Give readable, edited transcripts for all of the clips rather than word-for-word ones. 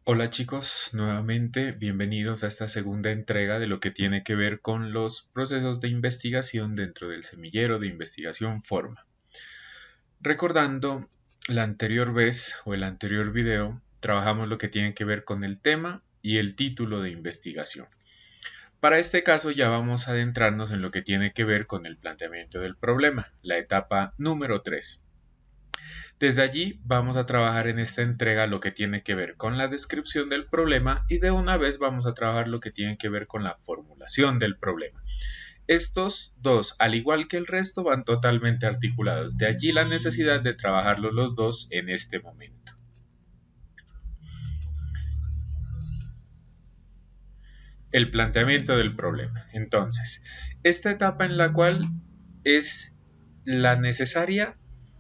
Hola chicos, nuevamente bienvenidos a esta segunda entrega de lo que tiene que ver con los procesos de investigación dentro del semillero de investigación Forma. Recordando la anterior vez o el anterior video, trabajamos lo que tiene que ver con el tema y el título de investigación. Para este caso ya vamos a adentrarnos en lo que tiene que ver con el planteamiento del problema, la etapa número 3. Desde allí vamos a trabajar en esta entrega lo que tiene que ver con la descripción del problema y de una vez vamos a trabajar lo que tiene que ver con la formulación del problema. Estos dos, al igual que el resto, van totalmente articulados. De allí la necesidad de trabajarlos los dos en este momento. El planteamiento del problema. Entonces, esta etapa en la cual es la necesaria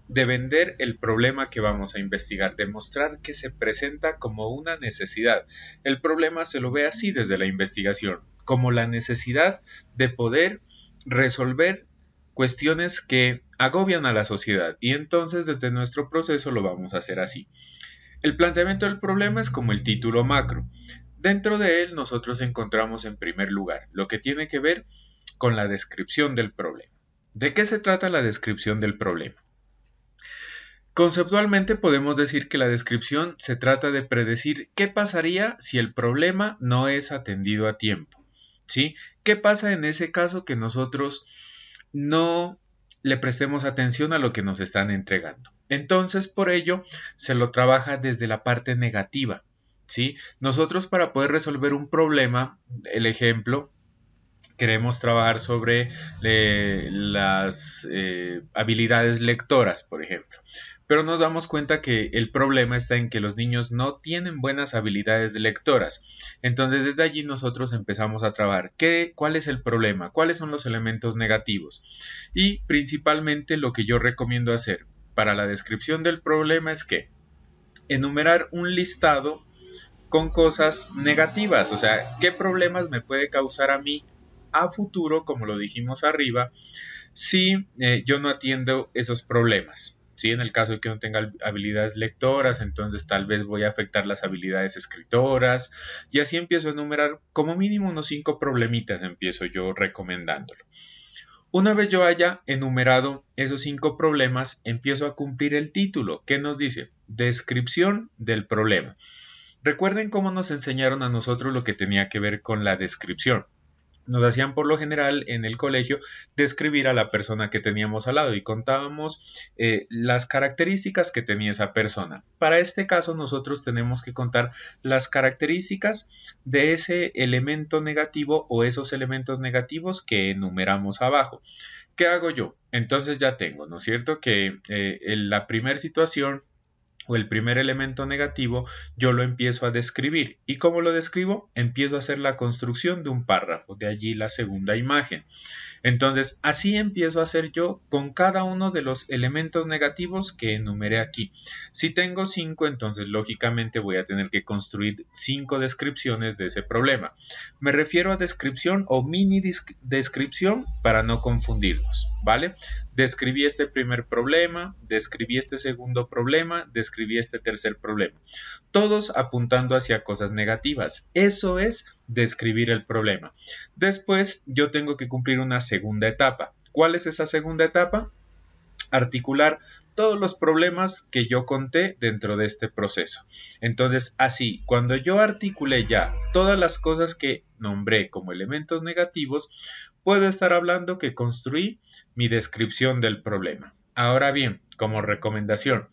de vender el problema que vamos a investigar, demostrar que se presenta como una necesidad. El problema se lo ve así desde la investigación, como la necesidad de poder resolver cuestiones que agobian a la sociedad y entonces desde nuestro proceso lo vamos a hacer así. El planteamiento del problema es como el título macro. Dentro de él nosotros encontramos en primer lugar lo que tiene que ver con la descripción del problema. ¿De qué se trata la descripción del problema? Conceptualmente podemos decir que la descripción se trata de predecir qué pasaría si el problema no es atendido a tiempo. ¿Sí? ¿Qué pasa en ese caso que nosotros no le prestemos atención a lo que nos están entregando? Entonces, por ello, se lo trabaja desde la parte negativa. ¿Sí? Nosotros para poder resolver un problema, el ejemplo, queremos trabajar sobre las habilidades lectoras, por ejemplo. Pero nos damos cuenta que el problema está en que los niños no tienen buenas habilidades lectoras. Entonces desde allí nosotros empezamos a trabajar cuál es el problema, cuáles son los elementos negativos. Y principalmente lo que yo recomiendo hacer para la descripción del problema es que enumerar un listado con cosas negativas, o sea, qué problemas me puede causar a mí a futuro, como lo dijimos arriba, si yo no atiendo esos problemas. ¿Sí? En el caso de que no tenga habilidades lectoras, entonces tal vez voy a afectar las habilidades escritoras y así empiezo a enumerar como mínimo unos 5 problemitas, empiezo yo recomendándolo. Una vez yo haya enumerado esos 5 problemas, empiezo a cumplir el título. ¿Qué nos dice? Descripción del problema. Recuerden cómo nos enseñaron a nosotros lo que tenía que ver con la descripción. Nos hacían por lo general en el colegio describir a la persona que teníamos al lado y contábamos las características que tenía esa persona. Para este caso nosotros tenemos que contar las características de ese elemento negativo o esos elementos negativos que enumeramos abajo. ¿Qué hago yo? Entonces ya tengo, ¿no es cierto? Que en la primera situación o el primer elemento negativo, yo lo empiezo a describir. ¿Y cómo lo describo? Empiezo a hacer la construcción de un párrafo, de allí la segunda imagen. Entonces, así empiezo a hacer yo con cada uno de los elementos negativos que enumeré aquí. Si tengo 5, entonces lógicamente voy a tener que construir 5 descripciones de ese problema. Me refiero a descripción o mini descripción para no confundirnos, ¿vale? Describí este primer problema, describí este segundo problema, describí este tercer problema. Todos apuntando hacia cosas negativas. Eso es describir el problema. Después yo tengo que cumplir una segunda etapa. ¿Cuál es esa segunda etapa? Articular todos los problemas que yo conté dentro de este proceso. Entonces, así, cuando yo articulé ya todas las cosas que nombré como elementos negativos, puedo estar hablando que construí mi descripción del problema. Ahora bien, como recomendación,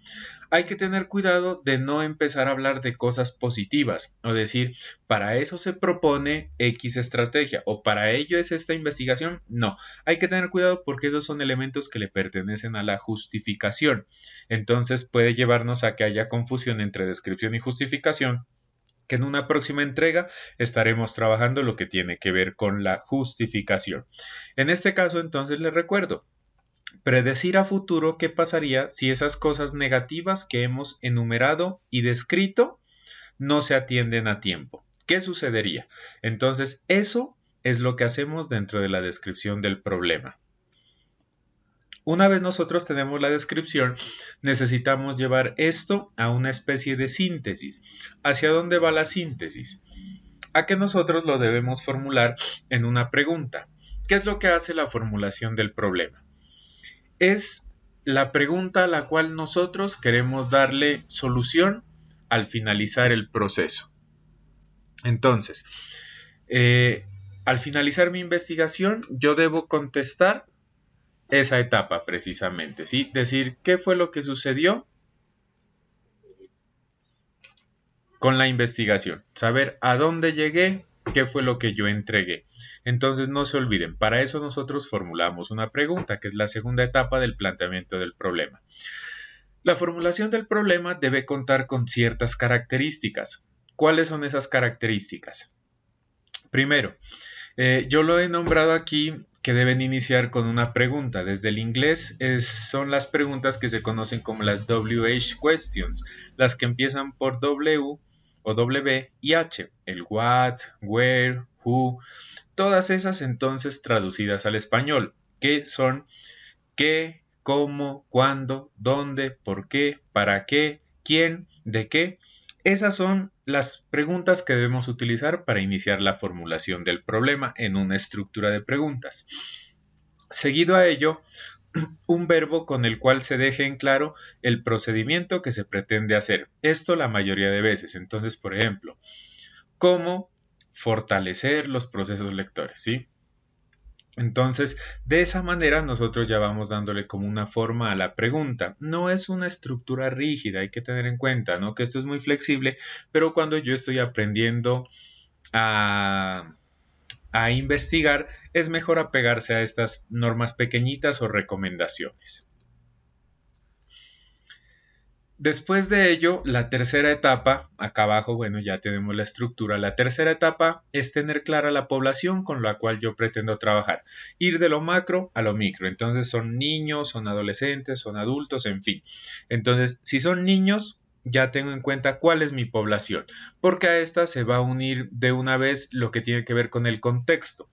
hay que tener cuidado de no empezar a hablar de cosas positivas o decir, para eso se propone X estrategia o para ello es esta investigación. No, hay que tener cuidado porque esos son elementos que le pertenecen a la justificación. Entonces puede llevarnos a que haya confusión entre descripción y justificación, que en una próxima entrega estaremos trabajando lo que tiene que ver con la justificación. En este caso, entonces les recuerdo, predecir a futuro qué pasaría si esas cosas negativas que hemos enumerado y descrito no se atienden a tiempo. ¿Qué sucedería? Entonces, eso es lo que hacemos dentro de la descripción del problema. Una vez nosotros tenemos la descripción, necesitamos llevar esto a una especie de síntesis. ¿Hacia dónde va la síntesis? A que nosotros lo debemos formular en una pregunta. ¿Qué es lo que hace la formulación del problema? Es la pregunta a la cual nosotros queremos darle solución al finalizar el proceso. Entonces, al finalizar mi investigación, yo debo contestar esa etapa precisamente, ¿sí? Decir qué fue lo que sucedió con la investigación, saber a dónde llegué, qué fue lo que yo entregué. Entonces no se olviden, para eso nosotros formulamos una pregunta, que es la segunda etapa del planteamiento del problema. La formulación del problema debe contar con ciertas características. ¿Cuáles son esas características? Primero, yo lo he nombrado aquí que deben iniciar con una pregunta. Desde el inglés son las preguntas que se conocen como las WH questions, las que empiezan por W o W y H, el what, where, who, todas esas entonces traducidas al español, que son qué, cómo, cuándo, dónde, por qué, para qué, quién, de qué. Esas son las preguntas que debemos utilizar para iniciar la formulación del problema en una estructura de preguntas. Seguido a ello, un verbo con el cual se deje en claro el procedimiento que se pretende hacer. Esto la mayoría de veces. Entonces, por ejemplo, ¿cómo fortalecer los procesos lectores? ¿Sí? Entonces, de esa manera nosotros ya vamos dándole como una forma a la pregunta. No es una estructura rígida, hay que tener en cuenta, ¿no? Que esto es muy flexible, pero cuando yo estoy aprendiendo a, a investigar, es mejor apegarse a estas normas pequeñitas o recomendaciones. Después de ello, la tercera etapa, acá abajo, bueno, ya tenemos la estructura. La tercera etapa es tener clara la población con la cual yo pretendo trabajar. Ir de lo macro a lo micro. Entonces son niños, son adolescentes, son adultos, en fin. Entonces, si son niños, ya tengo en cuenta cuál es mi población, porque a esta se va a unir de una vez lo que tiene que ver con el contexto.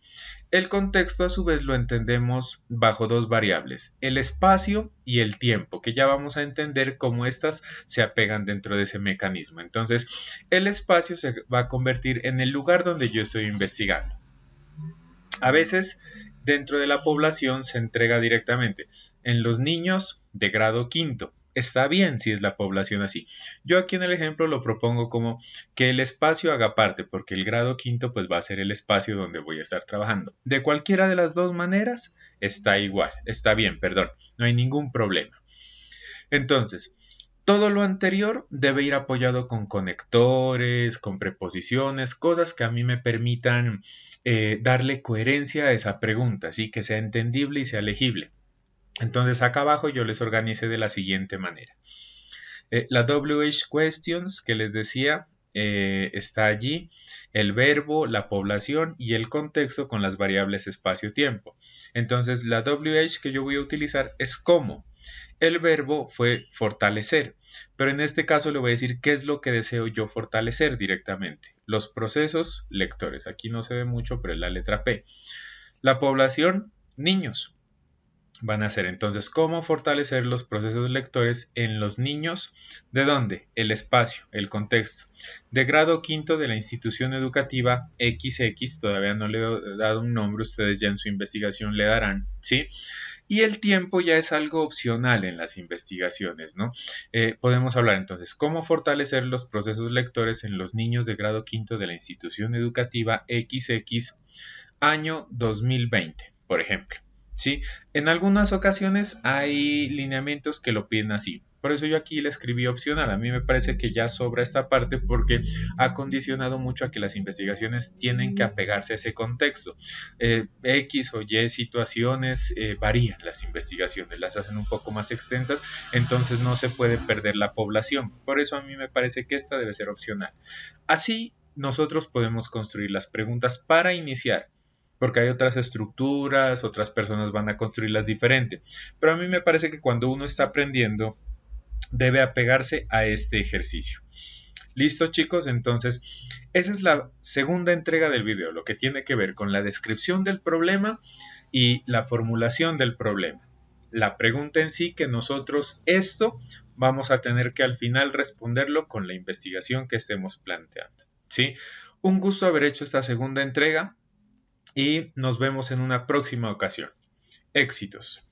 El contexto a su vez lo entendemos bajo dos variables, el espacio y el tiempo, que ya vamos a entender cómo éstas se apegan dentro de ese mecanismo. Entonces, el espacio se va a convertir en el lugar donde yo estoy investigando. A veces, dentro de la población se entrega directamente en los niños de grado quinto. Está bien si es la población así. Yo aquí en el ejemplo lo propongo como que el espacio haga parte, porque el grado quinto pues va a ser el espacio donde voy a estar trabajando. De cualquiera de las dos maneras está igual, está bien, perdón, no hay ningún problema. Entonces, todo lo anterior debe ir apoyado con conectores, con preposiciones, cosas que a mí me permitan darle coherencia a esa pregunta, ¿sí? Que sea entendible y sea legible. Entonces acá abajo yo les organicé de la siguiente manera. La WH questions que les decía está allí, el verbo, la población y el contexto con las variables espacio-tiempo. Entonces la WH que yo voy a utilizar es cómo. El verbo fue fortalecer, pero en este caso le voy a decir qué es lo que deseo yo fortalecer directamente. Los procesos lectores. Aquí no se ve mucho, pero es la letra P. La población, niños. Van a ser entonces cómo fortalecer los procesos lectores en los niños. ¿De dónde? El espacio, el contexto. De grado quinto de la institución educativa XX, todavía no le he dado un nombre, ustedes ya en su investigación le darán, ¿sí? Y el tiempo ya es algo opcional en las investigaciones, ¿no? Podemos hablar entonces cómo fortalecer los procesos lectores en los niños de grado quinto de la institución educativa XX año 2020, por ejemplo. ¿Sí? En algunas ocasiones hay lineamientos que lo piden así. Por eso yo aquí le escribí opcional. A mí me parece que ya sobra esta parte porque ha condicionado mucho a que las investigaciones tienen que apegarse a ese contexto. X o Y situaciones varían las investigaciones, las hacen un poco más extensas, entonces no se puede perder la población. Por eso a mí me parece que esta debe ser opcional. Así nosotros podemos construir las preguntas para iniciar, porque hay otras estructuras, otras personas van a construirlas diferente. Pero a mí me parece que cuando uno está aprendiendo, debe apegarse a este ejercicio. ¿Listo, chicos? Entonces, esa es la segunda entrega del video, lo que tiene que ver con la descripción del problema y la formulación del problema. la pregunta en sí que nosotros esto vamos a tener que al final responderlo con la investigación que estemos planteando. ¿Sí? Un gusto haber hecho esta segunda entrega y nos vemos en una próxima ocasión. Éxitos.